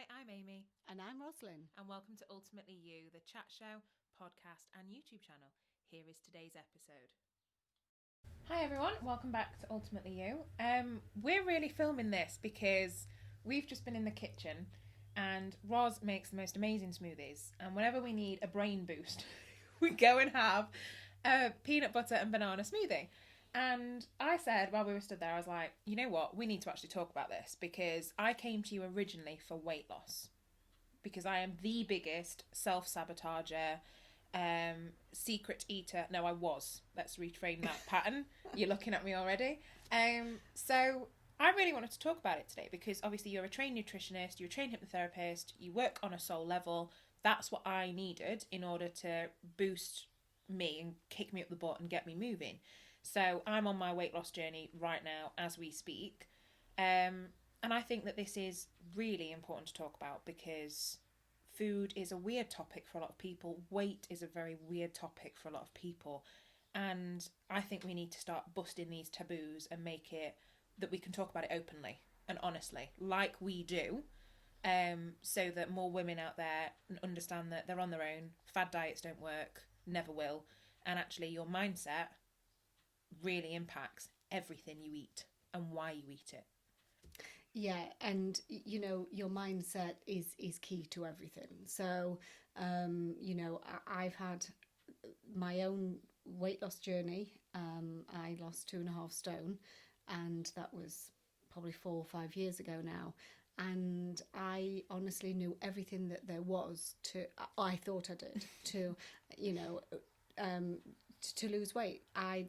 Hi, I'm Amy. And I'm Rosalind. And welcome to Ultimately You, the chat show, podcast, and YouTube channel. Here is today's episode. Hi, everyone. Welcome back to Ultimately You. We're really filming this because we've just been in the kitchen and Ros makes the most amazing smoothies. And whenever we need a brain boost, we go and have a peanut butter and banana smoothie. And I said, while we were stood there, I was like, you know what? We need to actually talk about this because I came to you originally for weight loss. Because I am the biggest self-sabotager, secret eater. No, I was. Let's reframe that pattern. You're looking at me already. So I really wanted to talk about it today because obviously you're a trained nutritionist, you're a trained hypnotherapist, you work on a soul level. That's what I needed in order to boost me and kick me up the butt and get me moving. So I'm on my weight loss journey right now as we speak. And I think that this is really important to talk about because food is a weird topic for a lot of people. Weight is a very weird topic for a lot of people. And I think we need to start busting these taboos and make it that we can talk about it openly and honestly, like we do, so that more women out there understand that they're on their own. Fad diets don't work, never will. And actually, your mindset really impacts everything you eat and why you eat it. Yeah, and your mindset is key to everything. So, I've had my own weight loss journey. I lost 2.5 stone, and that was probably 4 or 5 years ago now. And I honestly knew everything that there was to. I thought I did to, you know, um, to lose weight. I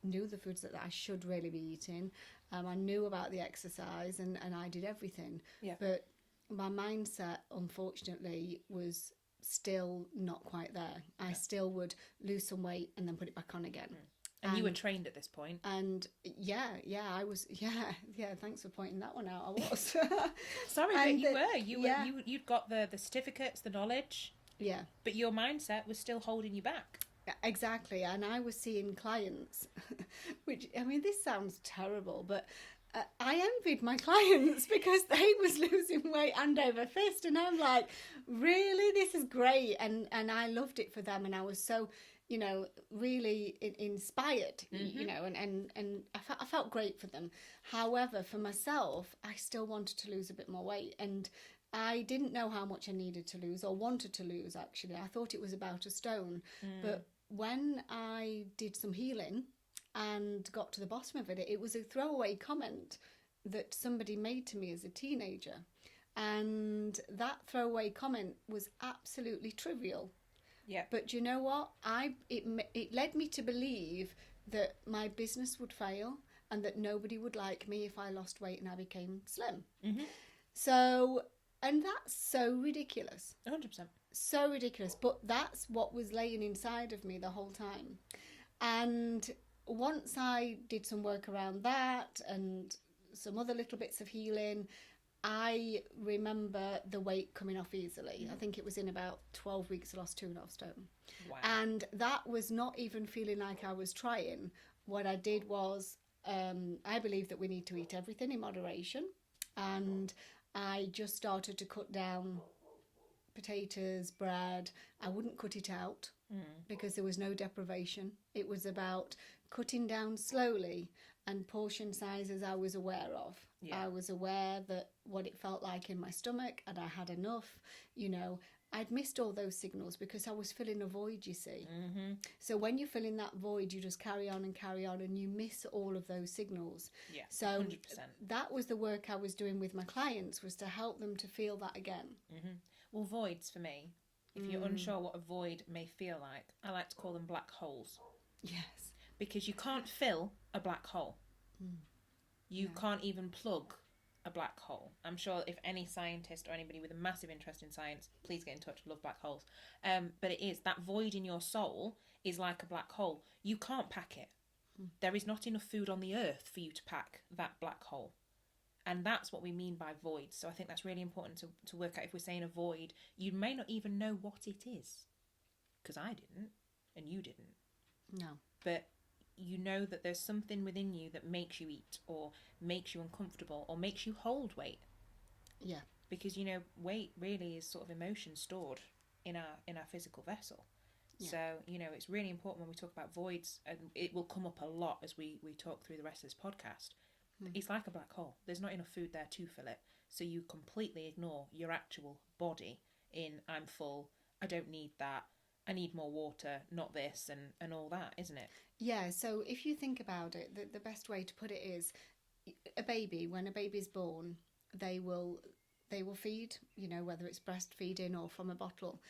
knew the foods that I should really be eating. I knew about the exercise and I did everything. Yeah. But my mindset, unfortunately, was still not quite there. I still would lose some weight and then put it back on again. And you were trained at this point. And yeah, I was. Yeah. Thanks for pointing that one out. I was. Sorry, but you were. You'd got the certificates, the knowledge. Yeah. But your mindset was still holding you back. Exactly, and I was seeing clients, which, I mean, this sounds terrible, but I envied my clients because they was losing weight hand over fist, and I'm like, really, this is great, and I loved it for them, and I was so, really inspired, and I felt great for them. However, for myself, I still wanted to lose a bit more weight, and I didn't know how much I needed to lose or wanted to lose, actually. I thought it was about a stone. But when I did some healing and got to the bottom of it, it was a throwaway comment that somebody made to me as a teenager. And that throwaway comment was absolutely trivial. Yeah. But you know what? It led me to believe that my business would fail and that nobody would like me if I lost weight and I became slim. Mm-hmm. So... And that's so ridiculous. 100%. So ridiculous. But that's what was laying inside of me the whole time. And once I did some work around that and some other little bits of healing, I remember the weight coming off easily. I think it was in about 12 weeks I lost 2.5 stone. Wow. And that was not even feeling like I was trying. What I did was, I believe that we need to eat everything in moderation. And I just started to cut down potatoes, bread. I wouldn't cut it out because there was no deprivation. It was about cutting down slowly and portion sizes I was aware of. Yeah. I was aware that what it felt like in my stomach and I had enough, I'd missed all those signals because I was filling a void, you see. Mm-hmm. So when you fill in that void, you just carry on and you miss all of those signals. Yeah, so 100%. That was the work I was doing with my clients, was to help them to feel that again. Mm-hmm. Well, voids for me, if you're unsure what a void may feel like, I like to call them black holes. Yes. Because you can't fill a black hole. You can't even plug a black hole. I'm sure if any scientist or anybody with a massive interest in science, please get in touch. Love black holes. But it is, that void in your soul is like a black hole. You can't pack it. There is not enough food on the earth for you to pack that black hole. And that's what we mean by void. So I think that's really important to work out. If we're saying a void, you may not even know what it is. Because I didn't, and you didn't. No. But you know that there's something within you that makes you eat or makes you uncomfortable or makes you hold weight. Yeah. because, you know, weight really is sort of emotion stored in our physical vessel. Yeah. So, you know, it's really important when we talk about voids, and it will come up a lot as we talk through the rest of this podcast. It's like a black hole. There's not enough food there to fill it. So you completely ignore your actual body in, I'm full, I don't need that, I need more water, not this, and all that, isn't it? Yeah, so if you think about it, the best way to put it is, a baby, when a baby's born, they will feed, you know, whether it's breastfeeding or from a bottle,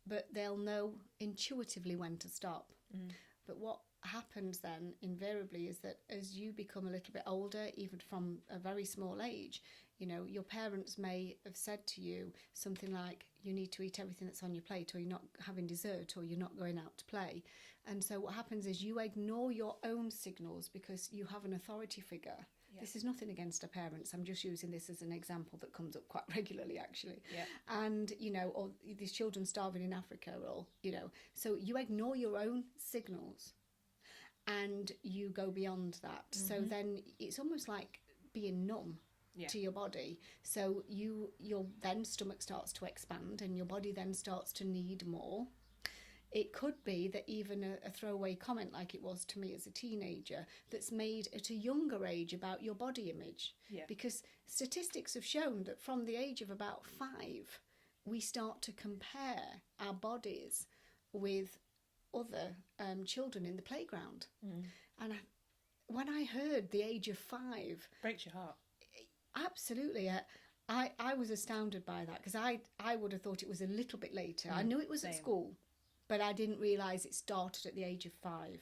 but they'll know intuitively when to stop. But what happens then invariably is that as you become a little bit older, even from a very small age, you know, your parents may have said to you something like, you need to eat everything that's on your plate, or you're not having dessert, or you're not going out to play. And so what happens is you ignore your own signals because you have an authority figure. Yeah. This is nothing against our parents. I'm just using this as an example that comes up quite regularly, actually. Yeah. And, you know, or these children starving in Africa, or, you know, so you ignore your own signals and you go beyond that. So then it's almost like being numb. Yeah. To your body. So your then stomach starts to expand and your body then starts to need more. It could be that even a throwaway comment like it was to me as a teenager that's made at a younger age about your body image. Yeah. Because statistics have shown that from the age of about 5, we start to compare our bodies with other children in the playground. And when I heard the age of 5... Breaks your heart. Absolutely. I was astounded by that, because I would have thought it was a little bit later. I knew it was at school, but I didn't realise it started at the age of 5.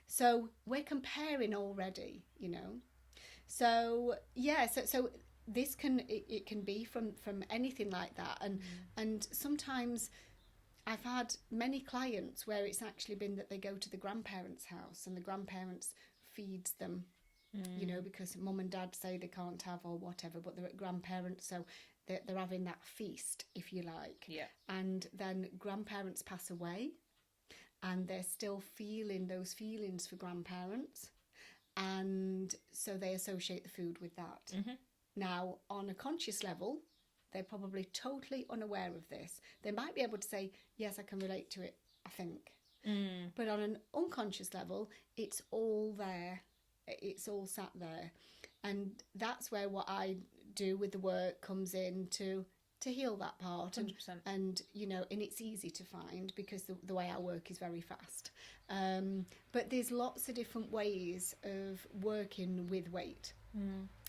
So we're comparing already, you know. So yeah, so this can be from anything like that, and sometimes I've had many clients where it's actually been that they go to the grandparents' house and the grandparents feeds them. You know, because mum and dad say they can't have or whatever, but they're at grandparents, so they're having that feast, if you like. Yeah. And then grandparents pass away and they're still feeling those feelings for grandparents, and so they associate the food with that. Now, on a conscious level, they're probably totally unaware of this. They might be able to say, yes, I can relate to it, I think. But on an unconscious level, it's all there. It's all sat there, and that's where what I do with the work comes in to heal that part. 100%. And you know, and it's easy to find because the way I work is very fast. But there's lots of different ways of working with weight.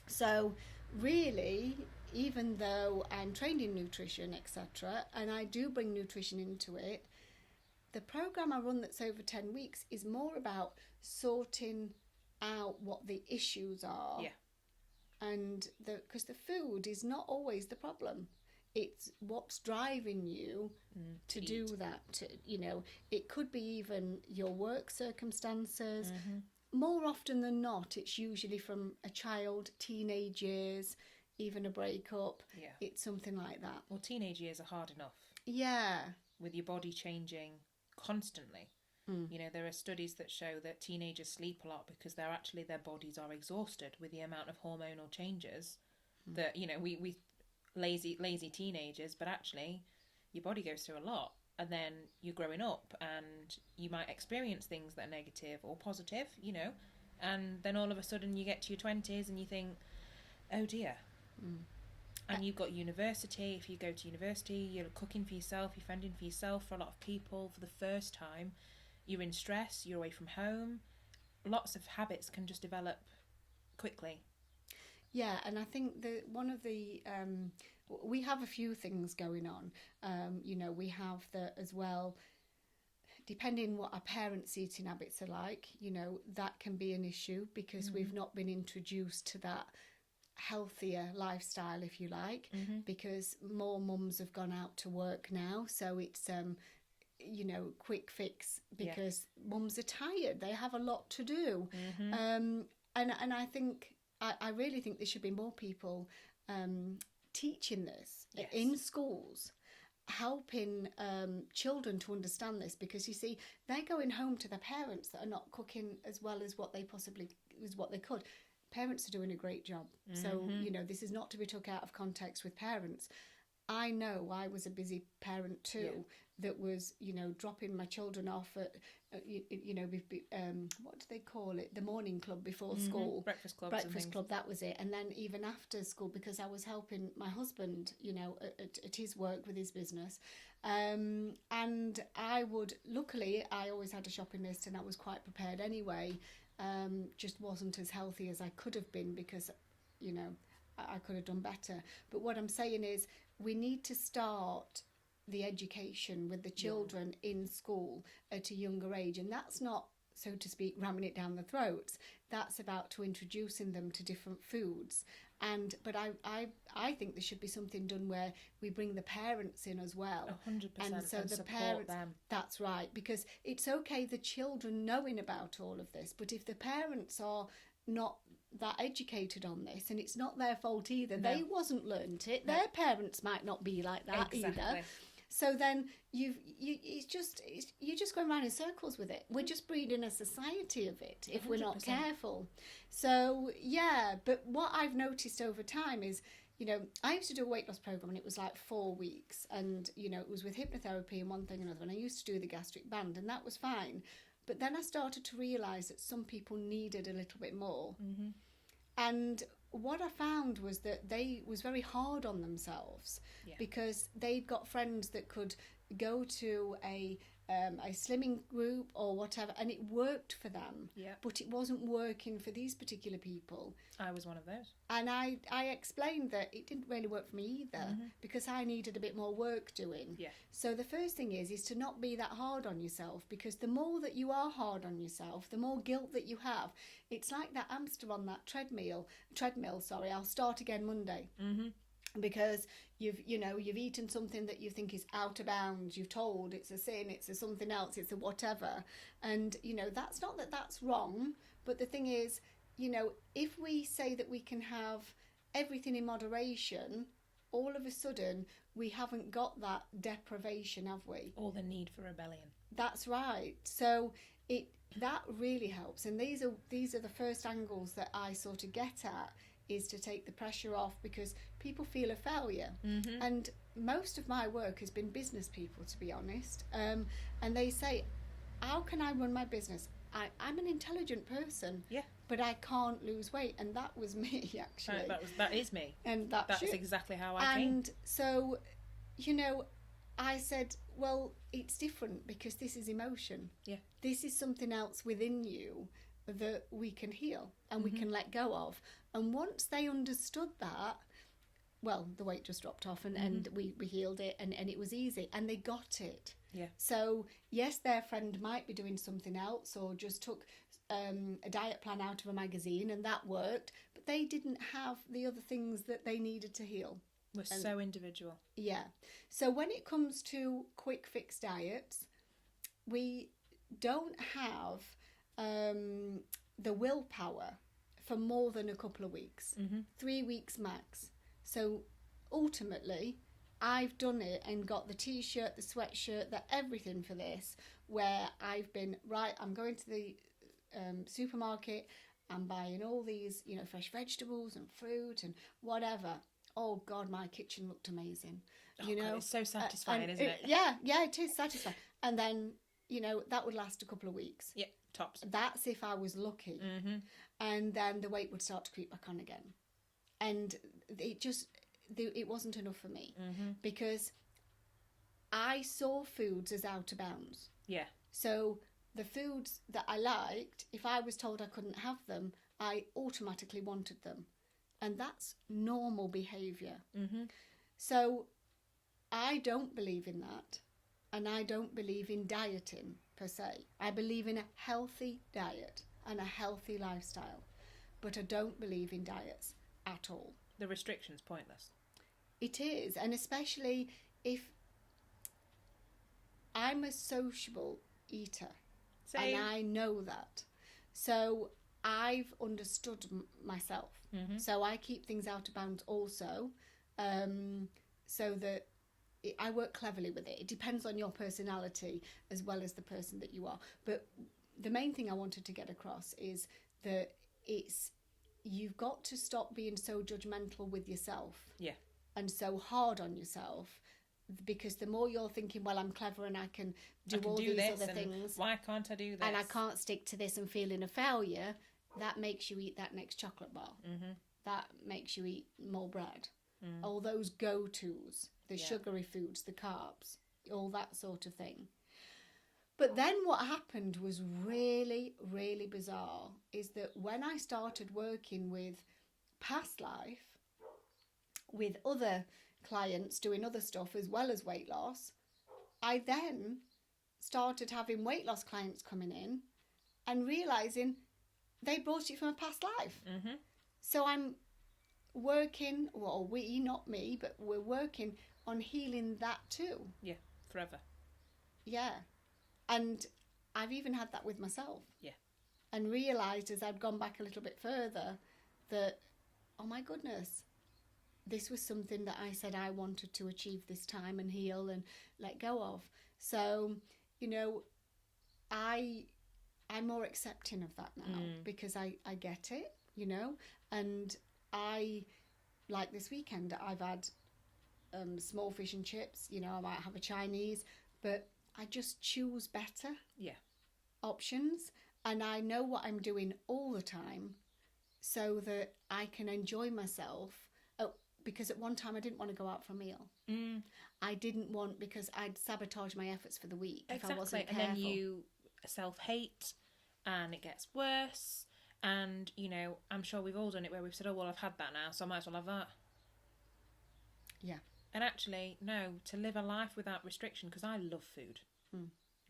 So really, even though I'm trained in nutrition, etc., and I do bring nutrition into it, the program I run that's over 10 weeks is more about sorting out what the issues are. Yeah. And because the food is not always the problem, it's what's driving you to do that. You know, it could be even your work circumstances. More often than not, it's usually from a child, teenage years, even a breakup. Yeah. It's something like that. Well, teenage years are hard enough. Yeah. With your body changing constantly. You know, there are studies that show that teenagers sleep a lot because their bodies are exhausted with the amount of hormonal changes that, you know, we lazy teenagers, but actually your body goes through a lot, and then you're growing up and you might experience things that are negative or positive, you know, and then all of a sudden you get to your 20s and you think, oh dear. And you've got university. If you go to university, you're cooking for yourself, you're fending for yourself. For a lot of people, for the first time, you're in stress, you're away from home. Lots of habits can just develop quickly. Yeah, and I think one of the we have a few things going on. You know, we have as well, depending what our parents' eating habits are like, you know, that can be an issue because we've not been introduced to that healthier lifestyle, if you like, because more mums have gone out to work now, so it's you know, quick fix because mums are tired, they have a lot to do. And I think I really think there should be more people teaching this in schools, helping children to understand this, because you see, they're going home to their parents that are not cooking as well as what they could. parents are doing a great job. So, you know, this is not to be took out of context with parents. I know I was a busy parent too, that was, you know, dropping my children off at, you know, what do they call it? The morning club before school. Breakfast club, that was it. And then even after school, because I was helping my husband, you know, at his work with his business. And luckily, I always had a shopping list and I was quite prepared anyway. Just wasn't as healthy as I could have been because, you know, I could have done better. But what I'm saying is we need to start the education with the children in school at a younger age. And that's not, so to speak, ramming it down the throats. That's about to introducing them to different foods. But I think there should be something done where we bring the parents in as well. 100%. And so the parents, them. That's right, because it's okay the children knowing about all of this, but if the parents are not that educated on this, and it's not their fault either, they wasn't learnt it. Their parents might not be like that either. So then you're just going around in circles with it. We're just breeding a society of it if 100%. We're not careful. So yeah, but what I've noticed over time is, you know, I used to do a weight loss program and it was like 4 weeks, and you know, it was with hypnotherapy and one thing and another, and I used to do the gastric band and that was fine. But then I started to realise that some people needed a little bit more. And what I found was that they was very hard on themselves because they'd got friends that could go to a slimming group or whatever, and it worked for them. But it wasn't working for these particular people. I was one of those. And I explained that it didn't really work for me either because I needed a bit more work doing. So the first thing is to not be that hard on yourself, because the more that you are hard on yourself, the more guilt that you have. It's like that hamster on that treadmill. I'll start again Monday. Because you've eaten something that you think is out of bounds, you've told it's a sin, it's a something else, it's a whatever, and you know that's not that that's wrong, but the thing is, you know, if we say that we can have everything in moderation, all of a sudden we haven't got that deprivation, have we? Or the need for rebellion. That's right. So that really helps, and these are the first angles that I sort of get at, is to take the pressure off, because people feel a failure. And most of my work has been business people, to be honest, and they say, how can I run my business? I'm an intelligent person, but I can't lose weight. And that was me, actually. That is me. And that's exactly how I came. And so, you know, I said, well, it's different because this is emotion. This is something else within you that we can heal and we can let go of. And once they understood that, well, the weight just dropped off and we healed it, and it was easy, and they got it. So yes, their friend might be doing something else or just took a diet plan out of a magazine and that worked, but they didn't have the other things that they needed to heal. We're so individual. So when it comes to quick fix diets, we don't have the willpower for more than a couple of weeks, 3 weeks max. So ultimately, I've done it and got the t-shirt, the sweatshirt, the everything for this, where I've been, right, I'm going to the supermarket, I'm buying all these, you know, fresh vegetables and fruit and whatever. Oh God, my kitchen looked amazing. You know, God, it's so satisfying, isn't it? Yeah, it is satisfying. And then, you know, that would last a couple of weeks. Tops. That's if I was lucky. And then the weight would start to creep back on again. And it wasn't enough for me because I saw foods as out of bounds. So the foods that I liked, if I was told I couldn't have them, I automatically wanted them. And that's normal behaviour. So I don't believe in that. And I don't believe in dieting per se. I believe in a healthy diet and a healthy lifestyle. But I don't believe in diets at all. The restriction's pointless. It is. And especially if I'm a sociable eater. Same. And I know that. So I've understood myself. So I keep things out of bounds also, so that I work cleverly with it. It depends on your personality as well as the person that you are. But the main thing I wanted to get across is that you've got to stop being so judgmental with yourself. Yeah. And so hard on yourself, because the more you're thinking, well, I'm clever and I can do all these other things. Why can't I do this? And I can't stick to this and feeling a failure, that makes you eat that next chocolate bar. Mm-hmm. That makes you eat more bread. All those go-tos, the sugary foods, the carbs, all that sort of thing. But then what happened was really, really bizarre, is that when I started working with past life, with other clients doing other stuff as well as weight loss, I then started having weight loss clients coming in and realising they brought it from a past life. Mm-hmm. So I'm working, well, we, not me, but we're working on healing that too. Yeah, forever. Yeah. And I've even had that with myself. Yeah. And realised as I'd gone back a little bit further that, oh my goodness, this was something that I said I wanted to achieve this time and heal and let go of. So, you know, I'm more accepting of that now because I get it, you know, and I, like this weekend, I've had small fish and chips, you know, I might have a Chinese, but I just choose better options, and I know what I'm doing all the time so that I can enjoy myself. Because at one time I didn't want to go out for a meal. I didn't want, because I'd sabotage my efforts for the week if I wasn't careful. And then you self-hate and it gets worse. And, you know, I'm sure we've all done it where we've said, oh, well, I've had that now, so I might as well have that. Yeah. And actually, no, to live a life without restriction, because I love food.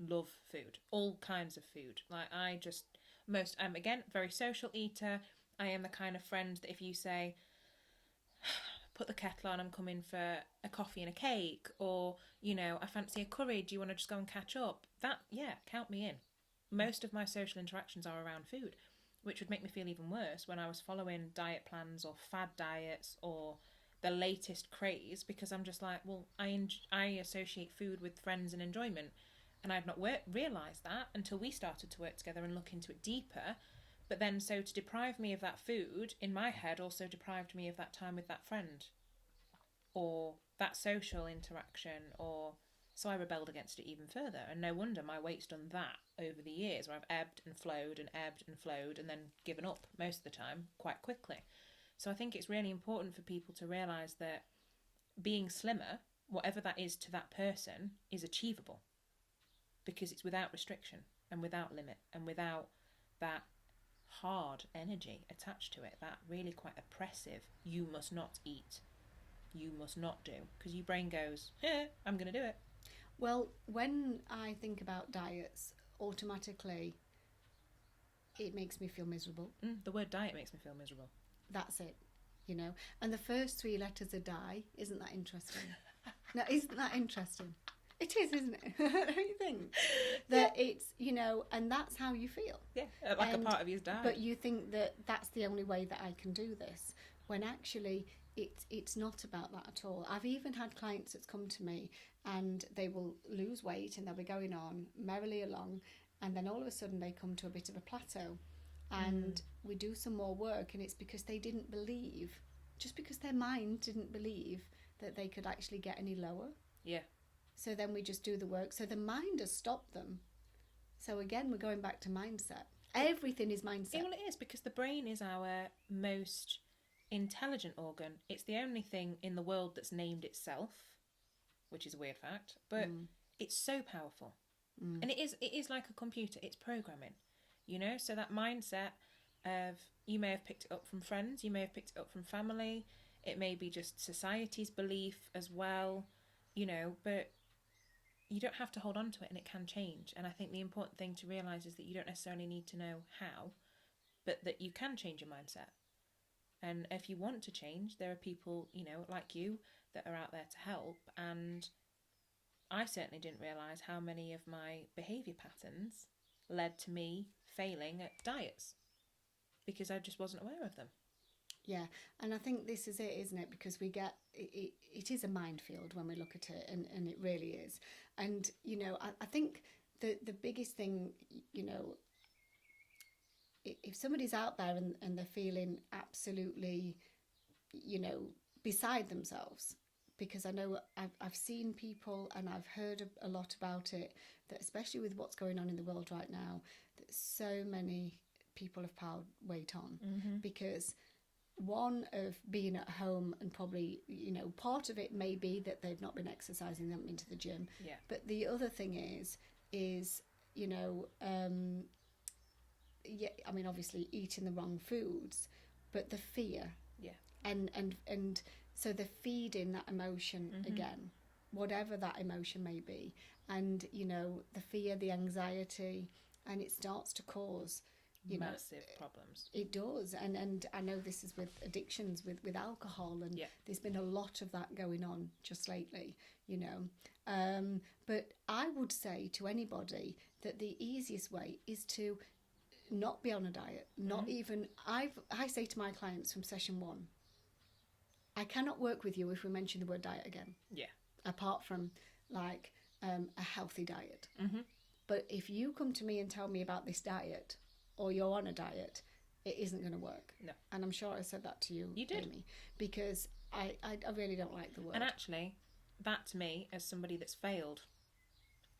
Love food. All kinds of food. Like, I'm, again, very social eater. I am the kind of friend that if you say, put the kettle on, I'm coming for a coffee and a cake, or, you know, I fancy a curry, do you want to just go and catch up? That, yeah, count me in. Most of my social interactions are around food, which would make me feel even worse when I was following diet plans or fad diets or the latest craze, because I'm just like, well, I associate food with friends and enjoyment, and I'd not realised that until we started to work together and look into it deeper. But then, so to deprive me of that food, in my head, also deprived me of that time with that friend. Or that social interaction, or... So I rebelled against it even further. And no wonder my weight's done that over the years, where I've ebbed and flowed and ebbed and flowed and then given up most of the time quite quickly. So I think it's really important for people to realise that being slimmer, whatever that is to that person, is achievable. Because it's without restriction and without limit and without that hard energy attached to it, that really quite oppressive, you must not eat, you must not do, because your brain goes, I'm going to do it. Well, when I think about diets, automatically it makes me feel miserable. The word diet makes me feel miserable. That's it, you know. And the first 3 letters are die. Isn't that interesting? No, isn't that interesting? It is, isn't it? Don't you think? That it's, you know, and that's how you feel. Yeah, like a part of you's died. But you think that that's the only way that I can do this, when actually it's not about that at all. I've even had clients that's come to me and they will lose weight and they'll be going on merrily along, and then all of a sudden they come to a bit of a plateau, and we do some more work, and it's because they didn't believe, just because their mind didn't believe that they could actually get any lower. Yeah. So then we just do the work. So the mind has stopped them. So again, we're going back to mindset. Everything is mindset. Well, it is, because the brain is our most intelligent organ. It's the only thing in the world that's named itself, which is a weird fact, but it's so powerful. And it is like a computer. It's programming, you know? So that mindset of, you may have picked it up from friends, you may have picked it up from family, it may be just society's belief as well, you know, but you don't have to hold on to it, and it can change. And I think the important thing to realise is that you don't necessarily need to know how, but that you can change your mindset. And if you want to change, there are people, you know, like you, that are out there to help. And I certainly didn't realise how many of my behaviour patterns led to me failing at diets, because I just wasn't aware of them. Yeah, and I think this is it, isn't it? Because we get, it is a minefield when we look at it, and it really is. And, you know, I think the biggest thing, you know, if somebody's out there and they're feeling absolutely, beside themselves, because I know I've seen people and I've heard a lot about it, that especially with what's going on in the world right now, that so many people have piled weight on, because one of being at home, and probably, part of it may be that they've not been exercising them into the gym. Yeah. But the other thing is, obviously eating the wrong foods, but the fear. Yeah. And so they're feeding that emotion again, whatever that emotion may be. And, the fear, the anxiety, and it starts to cause massive problems. It does. And I know this is with addictions, with alcohol, and there's been a lot of that going on just lately, but I would say to anybody that the easiest way is to not be on a diet, not even, I say to my clients from session 1, I cannot work with you if we mention the word diet again. Yeah. Apart from like a healthy diet. But if you come to me and tell me about this diet, or you're on a diet, it isn't going to work. No. And I'm sure I said that to you, you did. Amy, because I really don't like the word. And actually, that to me, as somebody that's failed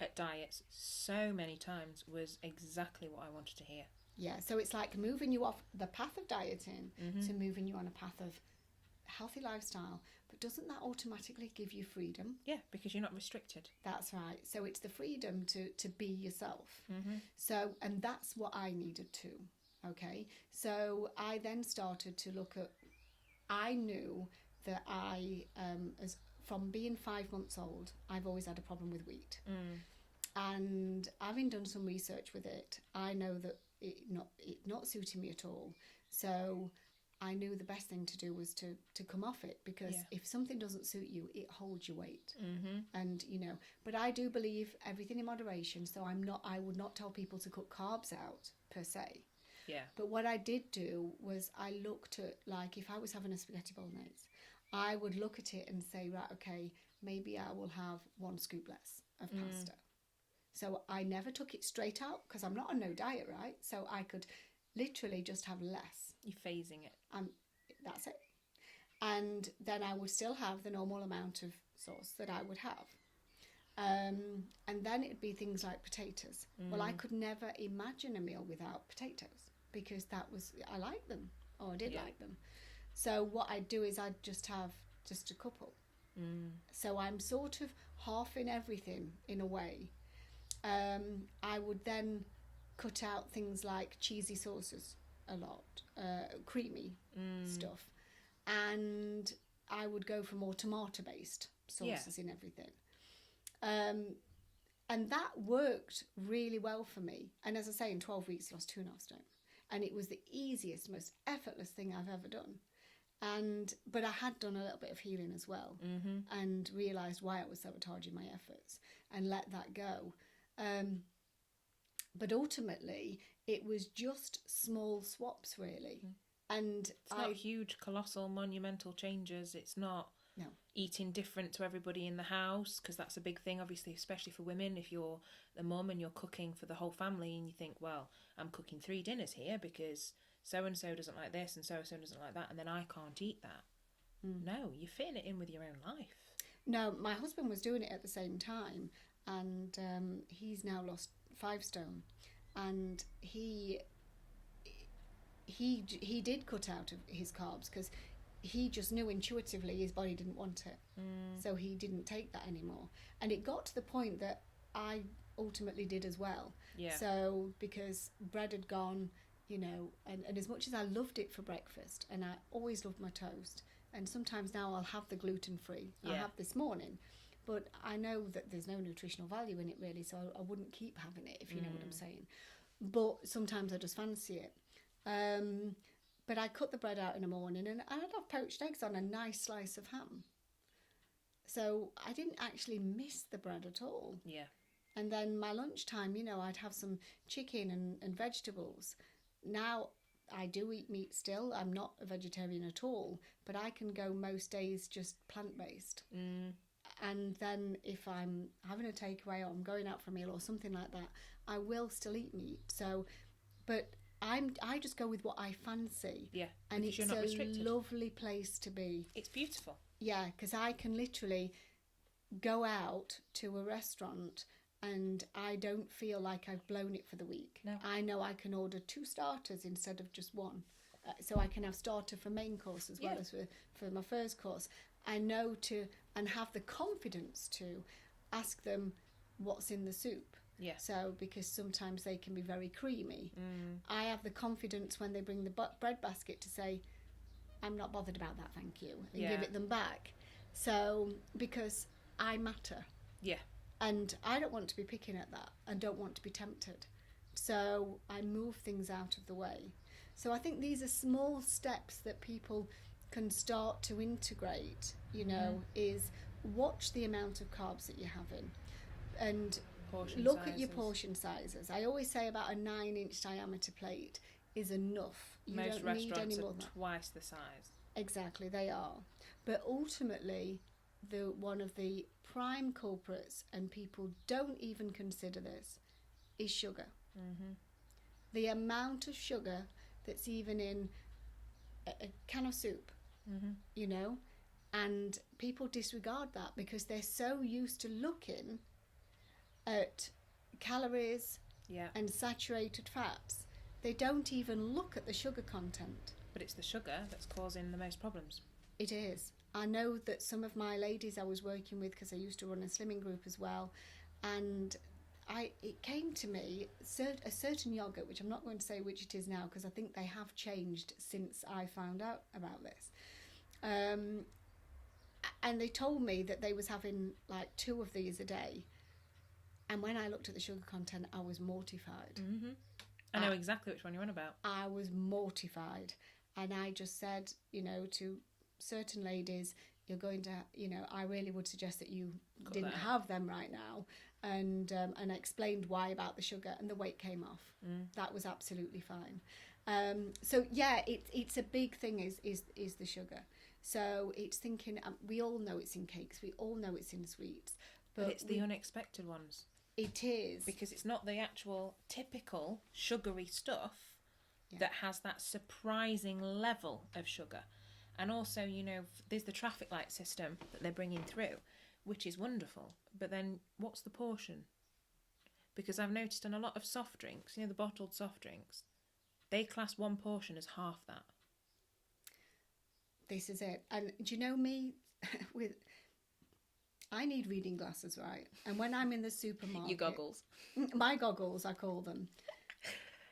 at diets so many times, was exactly what I wanted to hear. Yeah, so it's like moving you off the path of dieting to moving you on a path of healthy lifestyle. But doesn't that automatically give you freedom? Yeah, because you're not restricted. That's right. So it's the freedom to be yourself. So, and that's what I needed to. Okay. So I then started to look at, I knew that as from being 5 months old, I've always had a problem with wheat. And having done some research with it, I know that it not suiting me at all. So I knew the best thing to do was to come off it, because if something doesn't suit you, it holds your weight. And but I do believe everything in moderation. So I would not tell people to cut carbs out per se. Yeah. But what I did do was I looked at, like, if I was having a spaghetti bolognese, I would look at it and say, right, okay, maybe I will have 1 scoop less of pasta. So I never took it straight out, because I'm not on no diet, right? So I could literally just have less. You're phasing it. That's it. And then I would still have the normal amount of sauce that I would have. And then it'd be things like potatoes. Well, I could never imagine a meal without potatoes, because I like them, or I did like them. So what I'd do is I'd just have just a couple. So I'm sort of half in everything in a way. I would then cut out things like cheesy sauces a lot, creamy stuff, and I would go for more tomato based sauces in everything, and that worked really well for me. And as I say, in 12 weeks I lost 2.5 stone, and it was the easiest, most effortless thing I've ever done. But I had done a little bit of healing as well, and realised why I was sabotaging my efforts, and let that go. But ultimately, it was just small swaps, really. And it's not huge, colossal, monumental changes. It's not eating different to everybody in the house, because that's a big thing, obviously, especially for women. If you're the mum and you're cooking for the whole family, and you think, well, I'm cooking 3 dinners here because so-and-so doesn't like this and so-and-so doesn't like that, and then I can't eat that. No, you're fitting it in with your own life. No, my husband was doing it at the same time, and he's now lost 5 stone, and he did cut out of his carbs, because he just knew intuitively his body didn't want it, so he didn't take that anymore. And it got to the point that I ultimately did as well. So because bread had gone, and as much as I loved it for breakfast, and I always loved my toast, and sometimes now I'll have the gluten-free, I'll have this morning, but I know that there's no nutritional value in it really, so I wouldn't keep having it, if you know what I'm saying. But sometimes I just fancy it. But I cut the bread out in the morning, and I'd have poached eggs on a nice slice of ham. So I didn't actually miss the bread at all. And then my lunchtime, I'd have some chicken and vegetables. Now I do eat meat still. I'm not a vegetarian at all, but I can go most days just plant-based. And then if I'm having a takeaway, or I'm going out for a meal or something like that, I will still eat meat. So, but I just go with what I fancy. Yeah, and because it's you're not a restricted. lovely place to be. It's beautiful. Yeah, because I can literally go out to a restaurant and I don't feel like I've blown it for the week. No. I know I can order 2 starters instead of just one. So I can have starter for main course as well as for my first course. I know and have the confidence to ask them what's in the soup. Yeah. So, because sometimes they can be very creamy. I have the confidence when they bring the bread basket to say, I'm not bothered about that, thank you, and give it them back. So, because I matter. Yeah. And I don't want to be picking at that and don't want to be tempted. So I move things out of the way. So I think these are small steps that people can start to integrate, is watch the amount of carbs that you're having and look at your portion sizes. I always say about a 9-inch diameter plate is enough. You Most don't need any restaurants more are than that. twice the size. Exactly, they are. But ultimately, one of the prime culprits, and people don't even consider this, is sugar. The amount of sugar that's even in a can of soup, and people disregard that because they're so used to looking at calories and saturated fats. They don't even look at the sugar content. But it's the sugar that's causing the most problems. It is. I know that some of my ladies I was working with, because I used to run a slimming group as well, and it came to me, a certain yogurt, which I'm not going to say which it is now because I think they have changed since I found out about this. And they told me that they was having like 2 of these a day. And when I looked at the sugar content, I was mortified. I know exactly which one you're on about. I was mortified. And I just said, to certain ladies, you're going to, I really would suggest that you didn't have them right now. And I explained why about the sugar, and the weight came off. That was absolutely fine. So yeah, it's a big thing is the sugar. So it's thinking, we all know it's in cakes, we all know it's in sweets, but it's the unexpected ones. It is. Because it's not the actual typical sugary stuff that has that surprising level of sugar. And also, there's the traffic light system that they're bringing through, which is wonderful. But then what's the portion? Because I've noticed in a lot of soft drinks, the bottled soft drinks, they class one portion as half that. This is it. And do you know me? I need reading glasses, right? And when I'm in the supermarket... Your goggles. My goggles, I call them.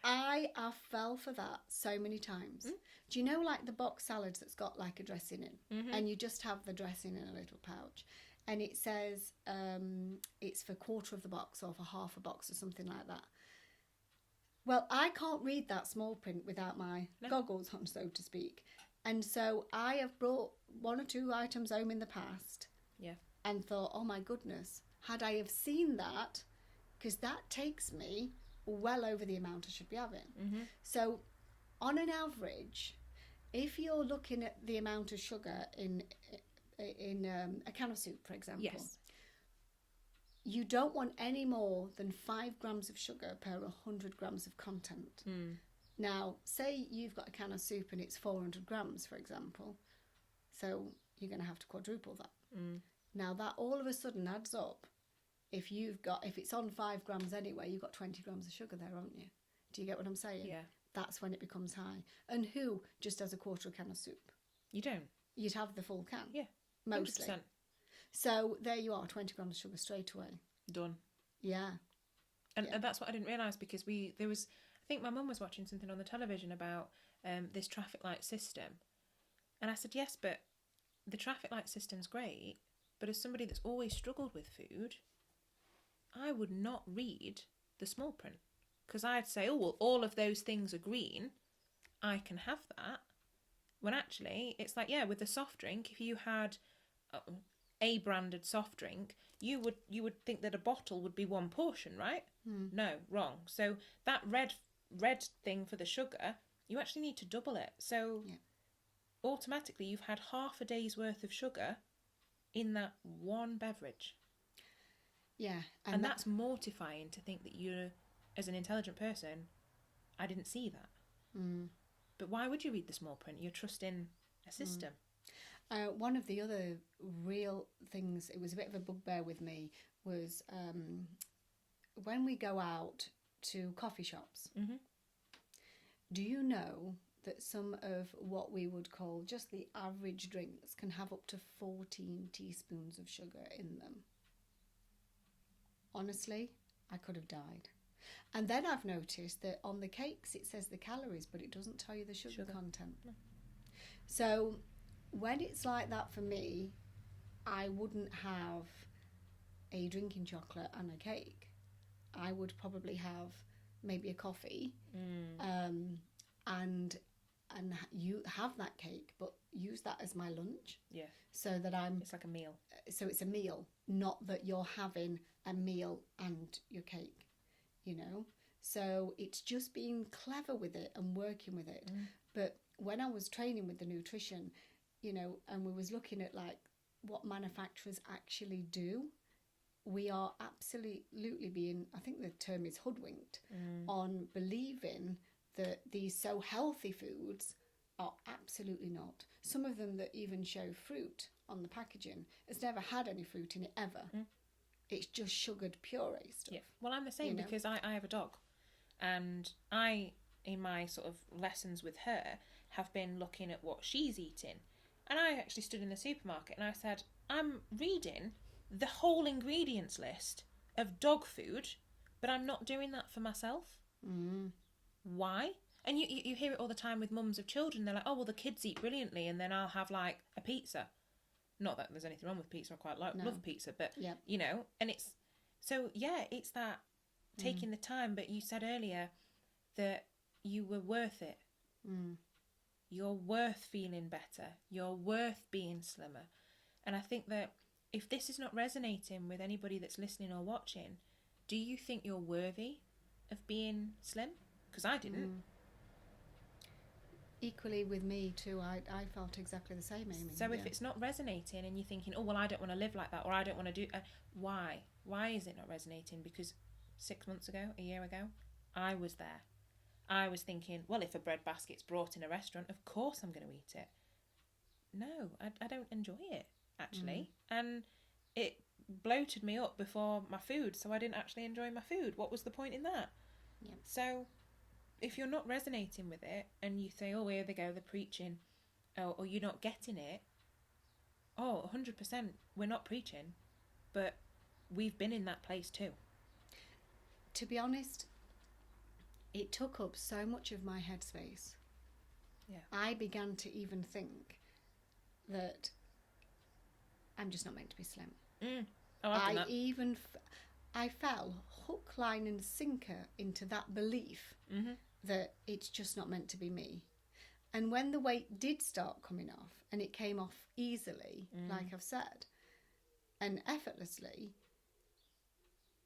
I have fell for that so many times. Do you know, like the box salads that's got like a dressing in, and you just have the dressing in a little pouch, and it says it's for 1/4 of the box or for half a box or something like that. Well, I can't read that small print without my goggles on, so to speak. And so I have brought 1 or 2 items home in the past and thought, oh my goodness, had I have seen that, because that takes me well over the amount I should be having. So on an average, if you're looking at the amount of sugar in a can of soup, for example, you don't want any more than 5 grams of sugar per 100 grams of content. Now, say you've got a can of soup and it's 400 grams, for example, so you're going to have to quadruple that. Now, that all of a sudden adds up. If it's on 5 grams anyway, you've got 20 grams of sugar there, haven't you? Do you get what I'm saying? Yeah. That's when it becomes high. And who just has a 1/4 can of soup? You don't. You'd have the full can. Yeah. Mostly. 100%. So there you are, 20 grams of sugar straight away. Done. Yeah. And that's what I didn't realise, because I think my mum was watching something on the television about this traffic light system. And I said, yes, but the traffic light system's great, but as somebody that's always struggled with food, I would not read the small print, because I'd say, oh, well, all of those things are green, I can have that. When actually, it's like, with the soft drink, if you had a branded soft drink, you would think that a bottle would be 1 portion, right? No, wrong. So that red thing for the sugar, you actually need to double it. So automatically, you've had half a day's worth of sugar in that one beverage. Yeah. And that's mortifying to think that you're, as an intelligent person, I didn't see that. But why would you read the small print? You're trusting a system. One of the other real things, it was a bit of a bugbear with me, was when we go out to coffee shops. Do you know that some of what we would call just the average drinks can have up to 14 teaspoons of sugar in them? Honestly, I could have died. And then I've noticed that on the cakes it says the calories, but it doesn't tell you the sugar content. No. So when it's like that for me, I wouldn't have a drinking chocolate and a cake. I would probably have maybe a coffee, and you have that cake, but use that as my lunch. Yeah. So that it's like a meal. So it's a meal, not that you're having a meal and your cake, you know. So it's just being clever with it and working with it. But when I was training with the nutrition, you know, and we was looking at like what manufacturers actually do, we are absolutely being, I think the term is hoodwinked, on believing that these so healthy foods are absolutely not. Some of them that even show fruit on the packaging has never had any fruit in it ever. It's just sugared puree stuff. Yeah. Well, I'm the same, because I have a dog, and I, in my sort of lessons with her, have been looking at what she's eating. And I actually stood in the supermarket and I said, I'm reading the whole ingredients list of dog food, but I'm not doing that for myself. Why? And you hear it all the time with mums of children. They're like, oh, well, the kids eat brilliantly, and then I'll have like a pizza. Not that there's anything wrong with pizza. I quite love pizza, but you know, and it's so it's that taking the time. But you said earlier that you were worth it. You're worth feeling better. You're worth being slimmer. And I think that if this is not resonating with anybody that's listening or watching, do you think you're worthy of being slim? Because I didn't. Equally with me too, I felt exactly the same, Amy. So if it's not resonating and you're thinking, oh, well, I don't want to live like that, or I don't want to do... why? Why is it not resonating? Because 6 months ago, a year ago, I was there. I was thinking, well, if a bread basket's brought in a restaurant, of course I'm going to eat it. No, I don't enjoy it, actually. And it bloated me up before my food, so I didn't actually enjoy my food. What was the point in that? Yep. So if you're not resonating with it and you say, oh, here they go, they're preaching, or you're not getting it, 100%, we're not preaching, but we've been in that place too. To be honest, it took up so much of my headspace. Yeah. I began to even think that I'm just not meant to be slim. I've done that. I fell hook, line and sinker into that belief that it's just not meant to be me. And when the weight did start coming off, and it came off easily, like I've said, and effortlessly,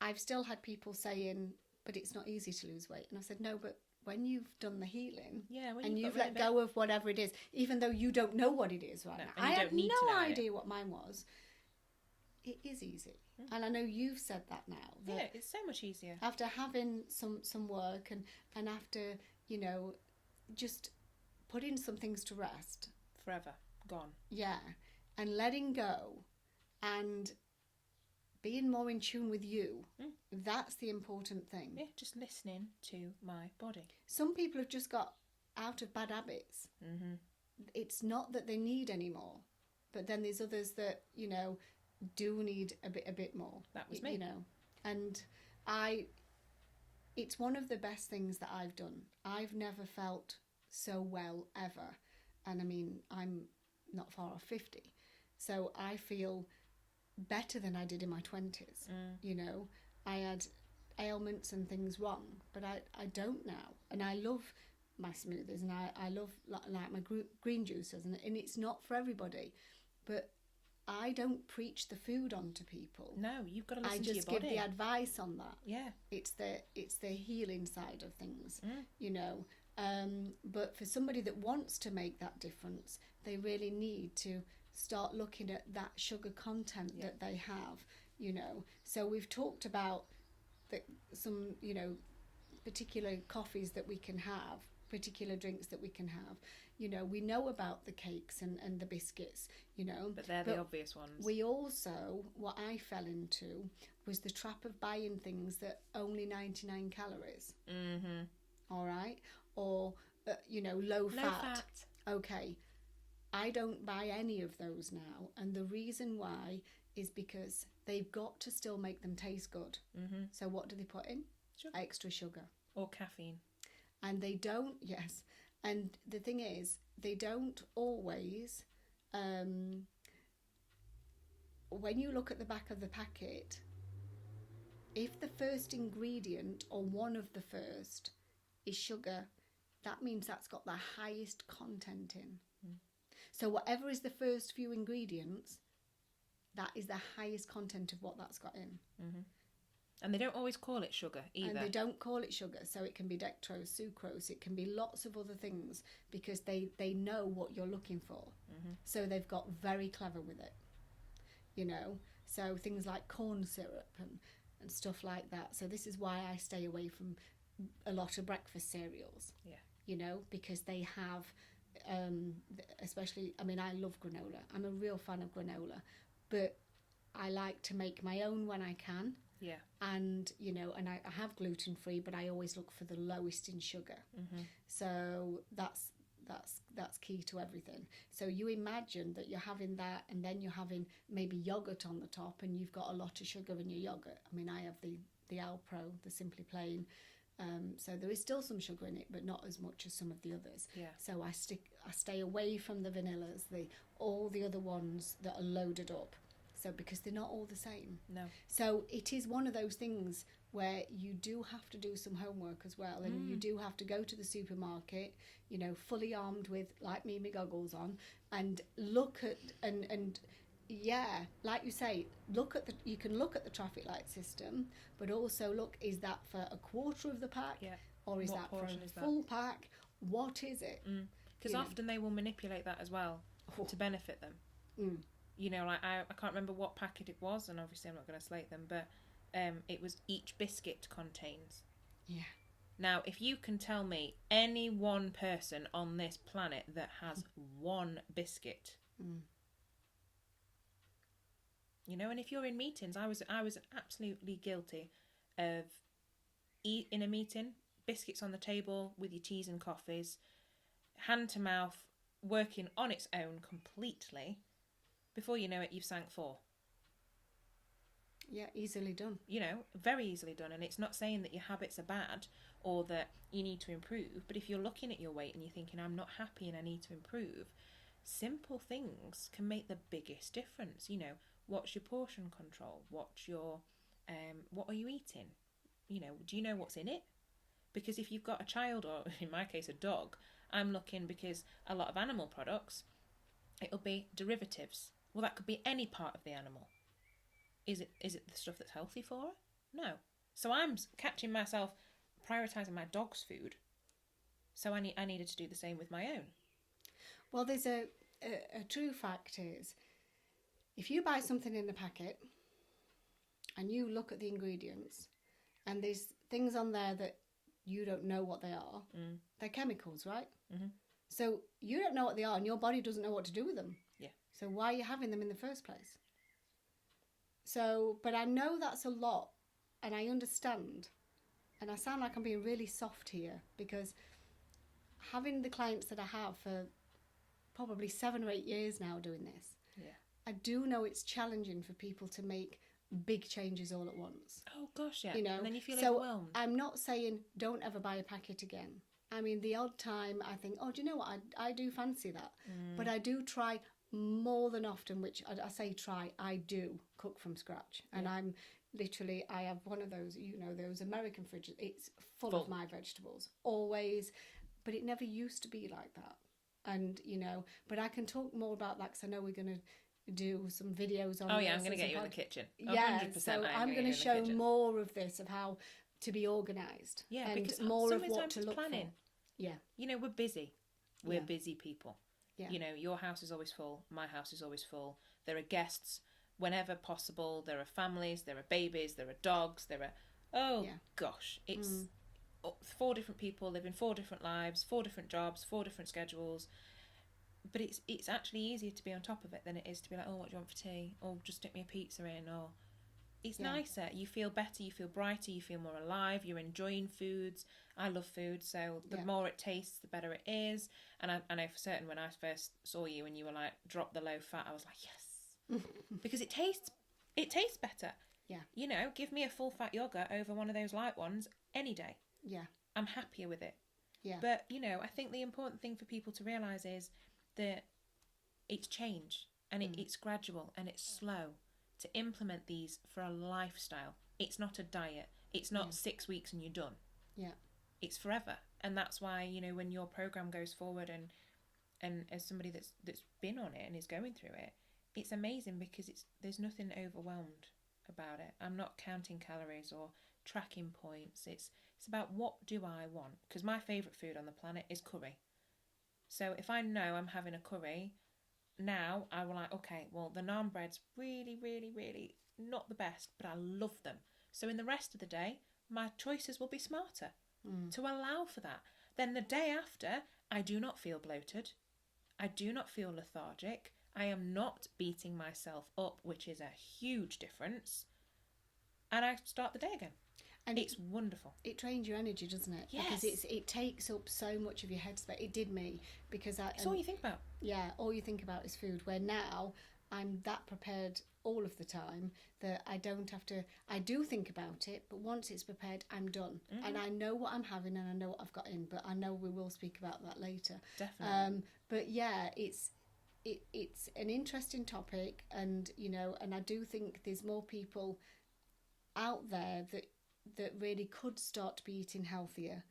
I've still had people saying, but it's not easy to lose weight. And I said, no, but when you've done the healing and you've let go of whatever it is, even though you don't know what it is right now. I had no idea what mine was. It is easy. And I know you've said that now. Yeah, it's so much easier. After having some work and after, you know, just putting some things to rest. Forever. Gone. Yeah. And letting go and being more in tune with you. That's the important thing. Yeah, just listening to my body. Some people have just got out of bad habits. It's not that they need any more, but then there's others that, you know, do need a bit more. That was me. You know, and it's one of the best things that I've done. I've never felt so well ever. And I mean, I'm not far off 50. So I feel better than I did in my 20s. You know, I had ailments and things wrong, but I don't now. And I love my smoothies and I love like my green juices, and it's not for everybody, but I don't preach the food onto people. No, you've got to listen to your body. I just give the advice on that. Yeah. It's the healing side of things, you know. But for somebody that wants to make that difference, they really need to start looking at that sugar content that they have, you know. So we've talked about some, you know, particular coffees that we can have particular drinks that we can have. You know, we know about the cakes and the biscuits, you know. But they're the obvious ones. We also, what I fell into was the trap of buying things that only 99 calories. Mm-hmm. All right? Or, you know, low fat. Okay. I don't buy any of those now. And the reason why is because they've got to still make them taste good. Mm-hmm. So what do they put in? Sugar. Extra sugar. Or caffeine. And they don't, yes. And the thing is, they don't always, when you look at the back of the packet, if the first ingredient or one of the first is sugar, that means that's got the highest content in. So whatever is the first few ingredients, that is the highest content of what that's got in. Mm-hmm. And they don't always call it sugar either. And they don't call it sugar. So it can be dextrose, sucrose, it can be lots of other things because they know what you're looking for. Mm-hmm. So they've got very clever with it, you know. So things like corn syrup and stuff like that. So this is why I stay away from a lot of breakfast cereals. Yeah. You know, because they have, especially, I mean, I love granola. I'm a real fan of granola. But I like to make my own when I can. Yeah. And, you know, and I have gluten-free, but I always look for the lowest in sugar. Mm-hmm. So that's key to everything. So you imagine that you're having that and then you're having maybe yogurt on the top and you've got a lot of sugar in your yogurt. I mean, I have the Alpro, the Simply Plain. So there is still some sugar in it, but not as much as some of the others. Yeah. So I stay away from the vanillas, all the other ones that are loaded up. So because they're not all the same. No. So it is one of those things where you do have to do some homework as well, and you do have to go to the supermarket, you know, fully armed with, like me, my goggles on, and look at and yeah, like you say, you can look at the traffic light system, but also look, is that for a quarter of the pack? Yeah. Or is What that for portion a is that? full pack? What is it? Because often they will manipulate that as well to benefit them. You know, like I can't remember what packet it was, and obviously I'm not going to slate them, but it was each biscuit contains. Yeah. Now, if you can tell me any one person on this planet that has one biscuit, you know, and if you're in meetings, I was absolutely guilty of in a meeting, biscuits on the table with your teas and coffees, hand to mouth, working on its own completely. Before you know it, you've sank 4. Yeah, easily done. You know, very easily done. And it's not saying that your habits are bad or that you need to improve. But if you're looking at your weight and you're thinking, I'm not happy and I need to improve, simple things can make the biggest difference. You know, what's your portion control? What's your, what are you eating? You know, do you know what's in it? Because if you've got a child, or in my case, a dog, I'm looking, because a lot of animal products, it'll be derivatives. Well, that could be any part of the animal. Is it the stuff that's healthy for it? No. So I'm catching myself prioritising my dog's food. So I needed to do the same with my own. Well, there's a true fact is, if you buy something in the packet and you look at the ingredients and there's things on there that you don't know what they are, they're chemicals, right? Mm-hmm. So you don't know what they are and your body doesn't know what to do with them. Yeah. So why are you having them in the first place? So, but I know that's a lot and I understand, and I sound like I'm being really soft here, because having the clients that I have for probably 7 or 8 years now doing this, I do know it's challenging for people to make big changes all at once. Oh gosh, yeah. You know, and then you feel overwhelmed. I'm not saying don't ever buy a packet again. I mean, the odd time I think, oh, do you know what? I do fancy that. But I do try more than often, which I say try, I do cook from scratch. And I'm literally, I have one of those, you know, those American fridges. It's full of my vegetables, always. But it never used to be like that. And, you know, but I can talk more about that because I know we're going to do some videos on I'm going to get you in the kitchen. 100%. So I'm going to show more of this, of how to be organised. Yeah, and because more of what to look planning. For. Yeah. You know, we're busy. We're busy people. Yeah. You know, your house is always full. My house is always full. There are guests whenever possible. There are families. There are babies. There are dogs. There are... Oh, gosh. It's 4 different people living 4 different lives, 4 different jobs, 4 different schedules. But it's actually easier to be on top of it than it is to be like, oh, what do you want for tea? Or just stick me a pizza in. Or it's nicer. You feel better. You feel brighter. You feel more alive. You're enjoying foods. I love food, so the more it tastes, the better it is. And I know for certain when I first saw you and you were like, drop the low fat, I was like, yes, because it tastes better. Yeah. You know, give me a full fat yogurt over one of those light ones any day. Yeah. I'm happier with it. Yeah. But, you know, I think the important thing for people to realise is that it's change and it's gradual and it's slow to implement these for a lifestyle. It's not a diet. It's not 6 weeks and you're done. Yeah. It's forever. And that's why, you know, when your program goes forward and as somebody that's been on it and is going through it, it's amazing because there's nothing overwhelmed about it. I'm not counting calories or tracking points. It's about what do I want? Because my favourite food on the planet is curry. So if I know I'm having a curry, now I will like, okay, well, the naan bread's really, really, really not the best, but I love them. So in the rest of the day, my choices will be smarter to allow for that. Then the day after, I do not feel bloated. I do not feel lethargic. I am not beating myself up, which is a huge difference. And I start the day again. And it's wonderful. It drains your energy, doesn't it? Yes. Because it takes up so much of your headspace. It did me because it's all you think about. Yeah, all you think about is food. Where now I'm that prepared all of the time that I don't have to. I do think about it, but once it's prepared, I'm done, and I know what I'm having and I know what I've got in. But I know we will speak about that later. Definitely. But yeah, it's an interesting topic, and you know, and I do think there's more people out there that really could start to be eating healthier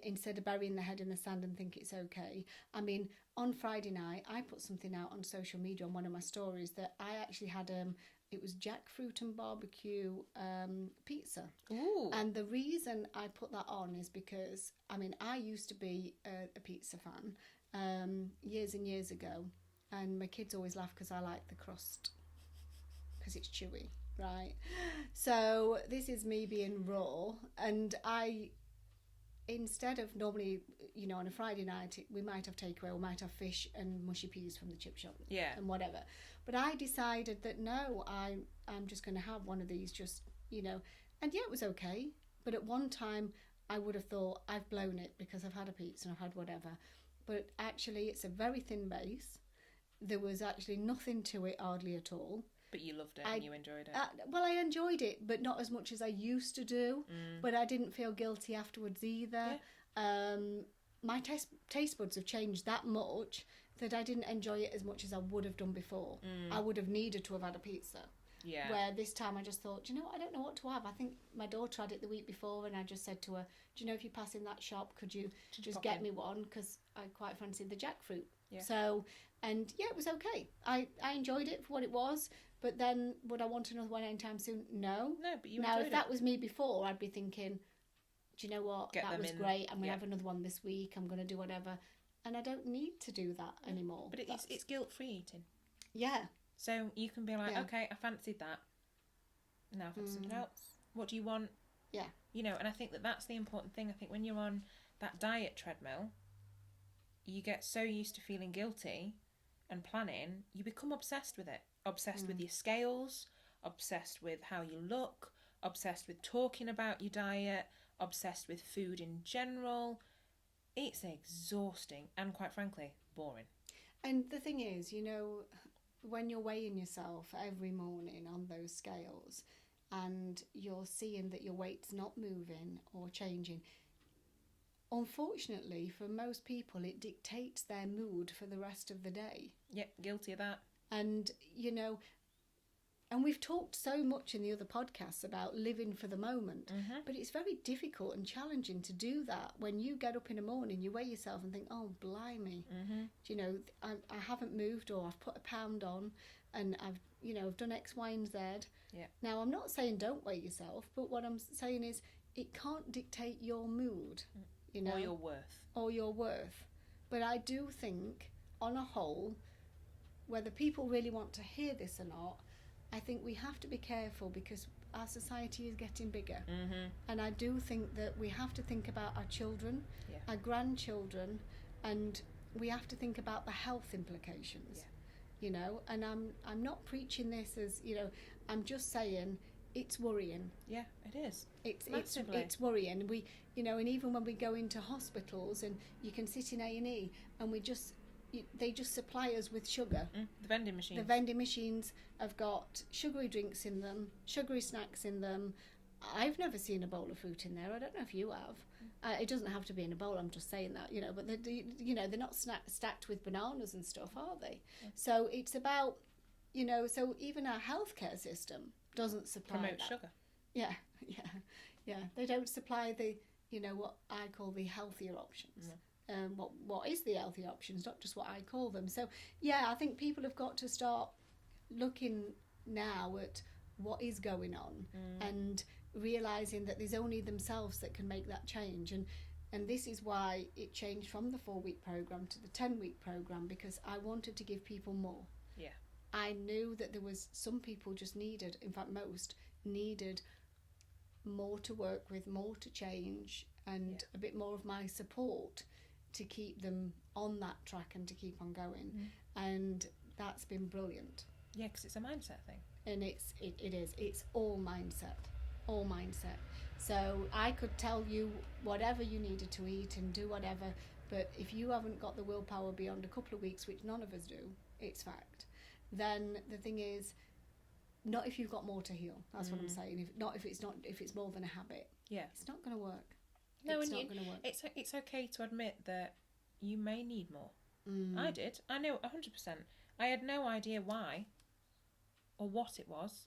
instead of burying their head in the sand and think it's okay. I mean, on Friday night, I put something out on social media on one of my stories that I actually had, it was jackfruit and barbecue pizza. Ooh. And the reason I put that on is because, I mean, I used to be a pizza fan years and years ago. And my kids always laugh because I like the crust because it's chewy. Right, so this is me being raw, and I, instead of normally, you know, on a Friday night, we might have takeaway, we might have fish and mushy peas from the chip shop, and whatever. But I decided that no, I'm just going to have one of these, just, you know, and yeah, it was okay. But at one time, I would have thought I've blown it because I've had a pizza and I've had whatever. But actually, it's a very thin base. There was actually nothing to it, hardly at all. But you loved it and you enjoyed it. Well, I enjoyed it, but not as much as I used to do. But I didn't feel guilty afterwards either. Yeah. My taste buds have changed that much that I didn't enjoy it as much as I would have done before. I would have needed to have had a pizza. Yeah. Where this time I just thought, do you know what, I don't know what to have. I think my daughter had it the week before and I just said to her, do you know if you pass in that shop, could you just get me one? Because I quite fancied the jackfruit. Yeah. So, and yeah, it was okay. I enjoyed it for what it was. But then, would I want another one anytime soon? No. No, but you now, enjoyed if that was me before, I'd be thinking, do you know what? That was great. I'm going to have another one this week. I'm going to do whatever. And I don't need to do that anymore. But it's guilt-free eating. Yeah. So you can be like, okay, I fancied that. Now I've had something else. What do you want? Yeah. You know, and I think that's the important thing. I think when you're on that diet treadmill, you get so used to feeling guilty and planning, you become obsessed with it. Obsessed with your scales, obsessed with how you look, obsessed with talking about your diet, obsessed with food in general. It's exhausting and, quite frankly, boring. And the thing is, you know, when you're weighing yourself every morning on those scales and you're seeing that your weight's not moving or changing, unfortunately, for most people, it dictates their mood for the rest of the day. Yep, guilty of that. And, you know, and we've talked so much in the other podcasts about living for the moment, but it's very difficult and challenging to do that when you get up in the morning, you weigh yourself and think, oh, blimey, you know, I haven't moved or I've put a pound on and I've done X, Y and Z. Yeah. Now, I'm not saying don't weigh yourself, but what I'm saying is it can't dictate your mood, you know. Or your worth. But I do think, on a whole, whether people really want to hear this or not, I think we have to be careful because our society is getting bigger. Mm-hmm. And I do think that we have to think about our children, our grandchildren, and we have to think about the health implications. You know, and I'm not preaching this as, you know, I'm just saying it's worrying. Yeah, it is. It's worrying. We, you know, and even when we go into hospitals and you can sit in A&E and they just supply us with sugar. The vending machines. The vending machines have got sugary drinks in them, sugary snacks in them. I've never seen a bowl of fruit in there. I don't know if you have. It doesn't have to be in a bowl, I'm just saying that, you know, but they're not stacked with bananas and stuff, are they? Yeah. So it's about, you know, so even our healthcare system doesn't supply promote sugar. Yeah. They don't supply the, you know, what I call the healthier options. What is the healthy options, not just what I call them. So yeah, I think people have got to start looking now at what is going on and realising that there's only themselves that can make that change, and this is why it changed from the 4-week programme to the 10-week programme, because I wanted to give people more. Yeah, I knew that there was some people just needed, in fact most needed more to work with, more to change, and a bit more of my support to keep them on that track and to keep on going. And that's been brilliant. Yeah, because it's a mindset thing. And it is. It's all mindset. So I could tell you whatever you needed to eat and do whatever, but if you haven't got the willpower beyond a couple of weeks, which none of us do, it's fact, then the thing is, not if you've got more to heal. That's what I'm saying. If it's more than a habit. Yeah. It's not going to work. No, it's not going to work. It's okay to admit that you may need more. I did. I know 100%. I had no idea why or what it was,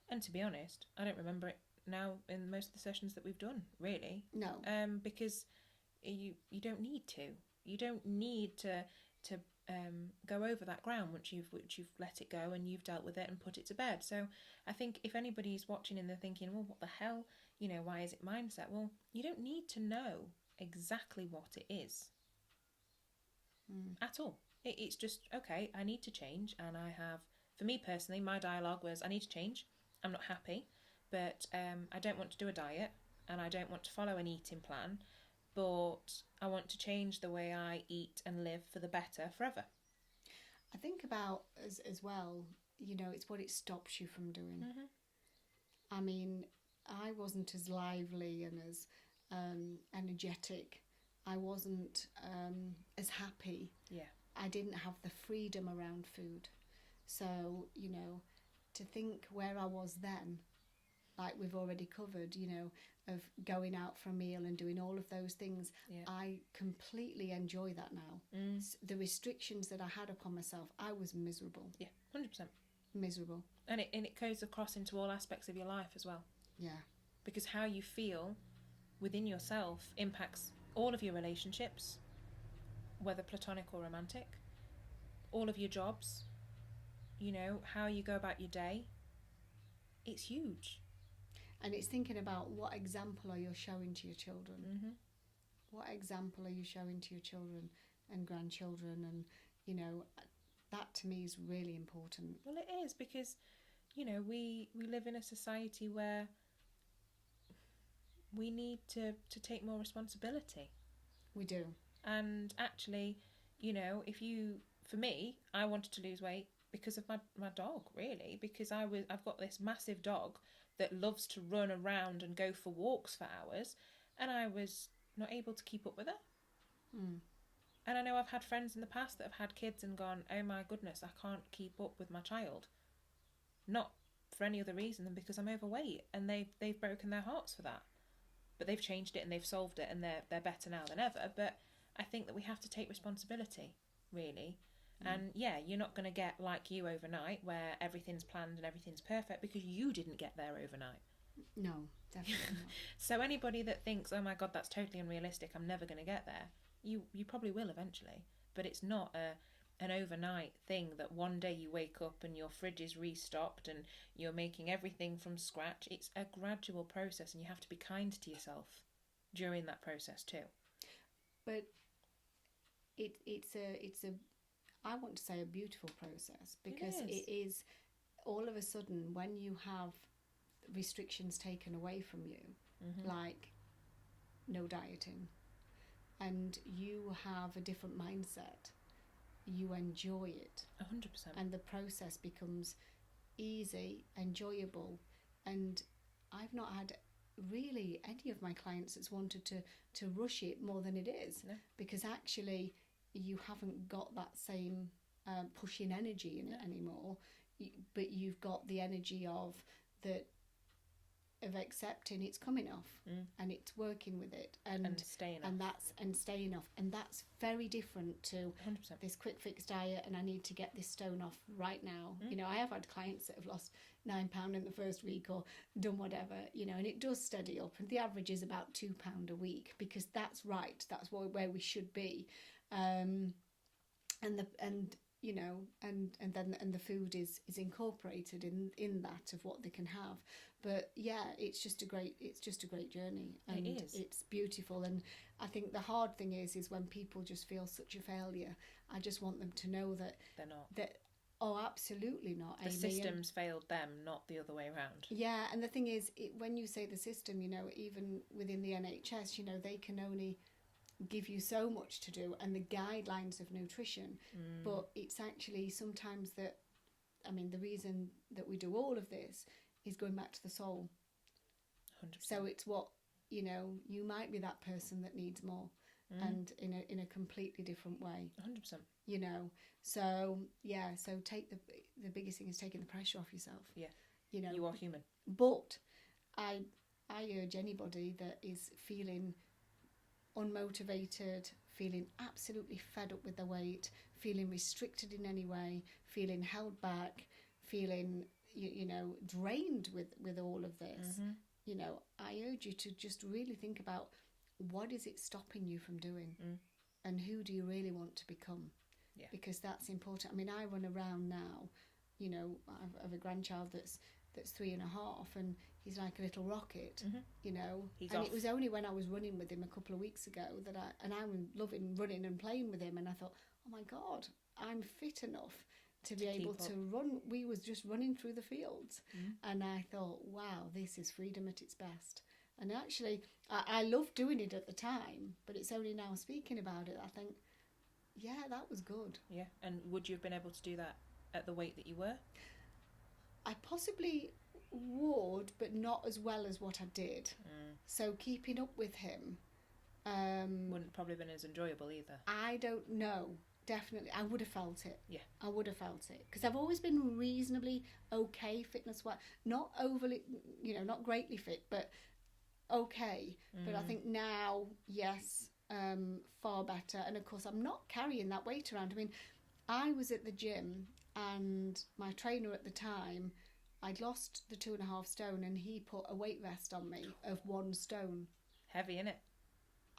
and to be honest, I don't remember it now in most of the sessions that we've done, really. No. Because you don't need to. You don't need to go over that ground once you've let it go and you've dealt with it and put it to bed. So I think if anybody's watching and they're thinking, well, what the hell, you know, why is it mindset? Well, you don't need to know exactly what it is at all. It's just, okay, I need to change, and I have, for me personally, my dialogue was, I need to change, I'm not happy, but I don't want to do a diet and I don't want to follow an eating plan, but I want to change the way I eat and live for the better forever. I think about as well, you know, it's what it stops you from doing. I mean, I wasn't as lively and as energetic. I wasn't as happy. Yeah. I didn't have the freedom around food. So, you know, to think where I was then, like we've already covered, you know, of going out for a meal and doing all of those things, I completely enjoy that now. The restrictions that I had upon myself, I was miserable. Yeah, 100%. Miserable. And it goes across into all aspects of your life as well. Yeah. Because how you feel within yourself impacts all of your relationships, whether platonic or romantic, all of your jobs, you know, how you go about your day. It's huge. And it's thinking about what example are you showing to your children? What example are you showing to your children and grandchildren? And, you know, that to me is really important. Well, it is, because, you know, we live in a society where we need to take more responsibility. We do. And actually, you know, for me, I wanted to lose weight because of my dog, really, because I've got this massive dog that loves to run around and go for walks for hours, and I was not able to keep up with her. And I know I've had friends in the past that have had kids and gone, oh my goodness, I can't keep up with my child. Not for any other reason than because I'm overweight, and they've broken their hearts for that. But they've changed it and they've solved it, and they're better now than ever. But I think that we have to take responsibility, really. And yeah, you're not going to get like you overnight where everything's planned and everything's perfect, because you didn't get there overnight. No, definitely not. So anybody that thinks, oh my God, that's totally unrealistic, I'm never going to get there, you probably will eventually. But it's not an overnight thing that one day you wake up and your fridge is restocked and you're making everything from scratch. It's a gradual process, and you have to be kind to yourself during that process too. But it's a I want to say a beautiful process, because it is all of a sudden, when you have restrictions taken away from you, like no dieting, and you have a different mindset, you enjoy it. 100%. And the process becomes easy, enjoyable. And I've not had really any of my clients that's wanted to rush it more than it is. No. Because actually you haven't got that same pushing energy in it anymore, but you've got the energy of accepting it's coming off and it's working with it and staying off. And staying off, and that's very different to 100%. this quick fix diet and I need to get this stone off right now. You know, I have had clients that have lost £9 in the first week or done whatever, you know, and it does steady up, and the average is about £2 a week, because that's right, that's where we should be. You know, and then the food is incorporated in that of what they can have. But yeah, it's just a great journey, and it's beautiful. And I think the hard thing is when people just feel such a failure. I just want them to know that they're not. Oh, absolutely not. The system's failed them, not the other way around. Yeah, and the thing is, when you say the system, you know, even within the NHS, you know, they can only give you so much to do, and the guidelines of nutrition, but it's actually sometimes that, I mean, the reason that we do all of this is going back to the soul. 100%. So it's what, you know, you might be that person that needs more, and in a completely different way. 100%. You know, so yeah, so take the biggest thing is taking the pressure off yourself. Yeah. You know, you are human. But I urge anybody that is feeling unmotivated, feeling absolutely fed up with their weight, feeling restricted in any way, feeling held back, feeling you know, drained with all of this, you know, I urge you to just really think about what is it stopping you from doing, and who do you really want to become? Yeah. Because that's important. I mean, I run around now, you know, I have a grandchild that's 3.5, and he's like a little rocket, you know. He's and off. It was only when I was running with him a couple of weeks ago that I'm loving running and playing with him, and I thought, oh my God, I'm fit enough to be able to run. We was just running through the fields, and I thought, wow, this is freedom at its best. And actually, I loved doing it at the time, but it's only now speaking about it, I think, yeah, that was good. Yeah, and would you have been able to do that at the weight that you were? I possibly would, but not as well as what I did. So keeping up with him wouldn't probably been as enjoyable either. I don't know. Definitely, I would have felt it. Yeah, I would have felt it, because I've always been reasonably okay fitness-wise, not overly, you know, not greatly fit, but okay. But I think now, yes, far better. And of course, I'm not carrying that weight around. I mean, I was at the gym, and my trainer at the time, I'd lost the 2.5 stone, and he put a weight vest on me of 1 stone. Heavy, innit?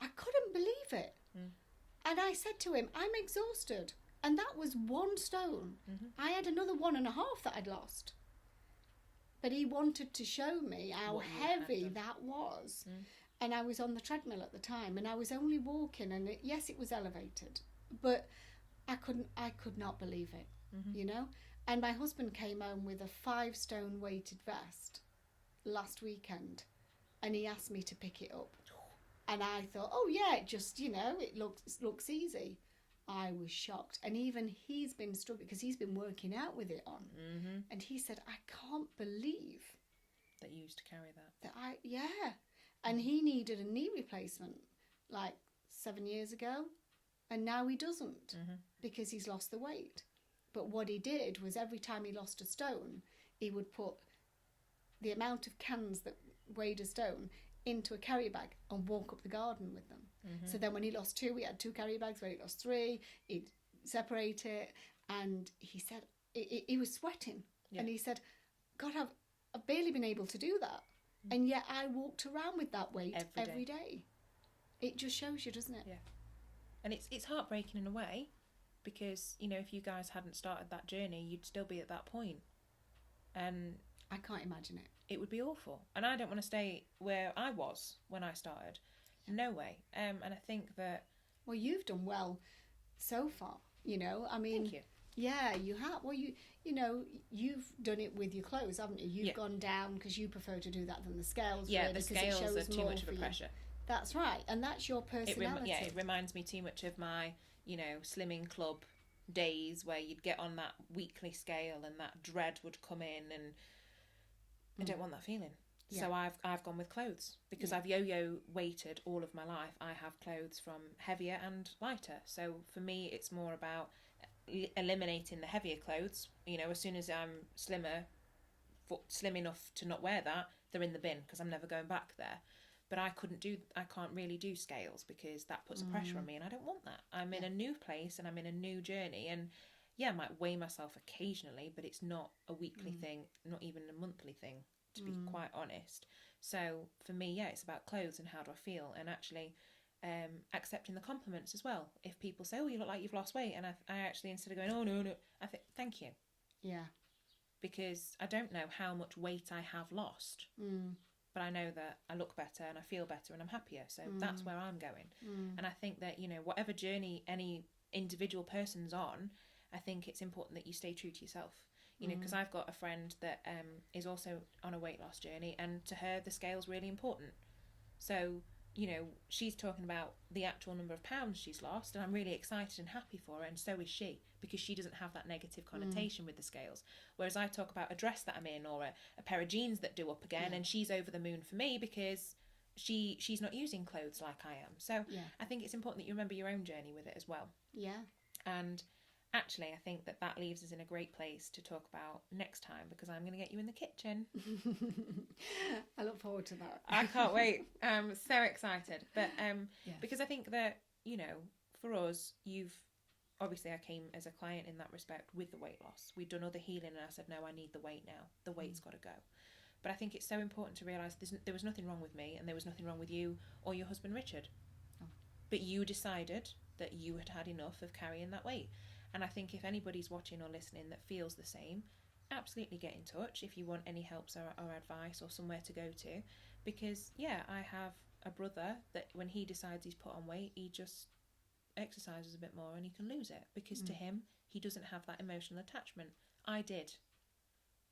I couldn't believe it. And I said to him, I'm exhausted. And that was 1 stone. I had another 1.5 that I'd lost. But he wanted to show me how heavy that was. And I was on the treadmill at the time, and I was only walking, and yes, it was elevated, but I could not believe it, you know? And my husband came home with a 5 stone weighted vest last weekend, and he asked me to pick it up. And I thought, oh yeah, it just, you know, it looks easy. I was shocked. And even he's been struggling, because he's been working out with it on. And he said, I can't believe that you used to carry that. Yeah. And he needed a knee replacement like 7 years ago. And now he doesn't, because he's lost the weight. But what he did was, every time he lost a stone, he would put the amount of cans that weighed a stone into a carrier bag and walk up the garden with them. So then when he lost 2, he had 2 carrier bags. When he lost 3, he'd separate it. And he said, he was sweating. Yeah. And he said, God, I've barely been able to do that. And yet I walked around with that weight every day. It just shows you, doesn't it? Yeah. And it's heartbreaking in a way, because, you know, if you guys hadn't started that journey, you'd still be at that point. And I can't imagine it. It would be awful. And I don't want to stay where I was when I started. No way. And I think that... Well, you've done well so far, you know. I mean, thank you. Yeah, you have. Well, you know, you've done it with your clothes, haven't you? You've gone down because you prefer to do that than the scales. Yeah, really, the scales it shows are too much of a for you. pressure. That's right, and that's your personality. It reminds me too much of my, slimming club days where you'd get on that weekly scale and that dread would come in, and I don't want that feeling. Yeah. So I've gone with clothes because I've yo-yo weighted all of my life. I have clothes from heavier and lighter. So for me, it's more about eliminating the heavier clothes. As soon as I'm slim enough to not wear that, they're in the bin because I'm never going back there. But I can't really do scales because that puts a pressure on me, and I don't want that. I'm in a new place and I'm in a new journey, and I might weigh myself occasionally, but it's not a weekly thing, not even a monthly thing, to be quite honest. So for me, it's about clothes and how do I feel, and actually accepting the compliments as well. If people say, oh, you look like you've lost weight, and I actually, instead of going, oh no, I think, thank you. Yeah. Because I don't know how much weight I have lost, but I know that I look better and I feel better and I'm happier. So that's where I'm going. And I think that, whatever journey any individual person's on, I think it's important that you stay true to yourself. Because I've got a friend that is also on a weight loss journey, and to her, the scale's really important. So, she's talking about the actual number of pounds she's lost, and I'm really excited and happy for her, and so is she, because she doesn't have that negative connotation with the scales. Whereas I talk about a dress that I'm in, or a pair of jeans that do up again, and she's over the moon for me because she's not using clothes like I am. So I think it's important that you remember your own journey with it as well. Yeah. And actually, I think that leaves us in a great place to talk about next time, because I'm going to get you in the kitchen. I look forward to that. I can't wait. I'm so excited. But because I think that, for us, obviously I came as a client in that respect with the weight loss. We'd done other healing, and I said, no, I need the weight now. The weight's got to go. But I think it's so important to realise there was nothing wrong with me, and there was nothing wrong with you or your husband, Richard. Oh. But you decided that you had had enough of carrying that weight. And I think if anybody's watching or listening that feels the same, absolutely get in touch if you want any help or advice or somewhere to go to. Because, I have a brother that when he decides he's put on weight, he just exercises a bit more and he can lose it. Because to him, he doesn't have that emotional attachment. I did.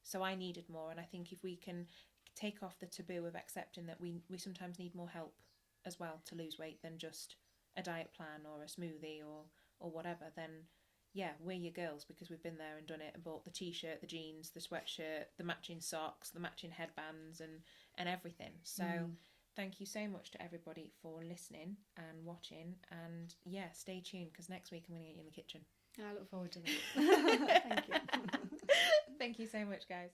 So I needed more. And I think if we can take off the taboo of accepting that we sometimes need more help as well to lose weight than just a diet plan or a smoothie or whatever, then we're your girls, because we've been there and done it and bought the t-shirt, the jeans, the sweatshirt, the matching socks, the matching headbands and everything. So thank you so much to everybody for listening and watching, and stay tuned, because next week I'm going to get you in the kitchen. I look forward to that. Thank you. Thank you so much, guys.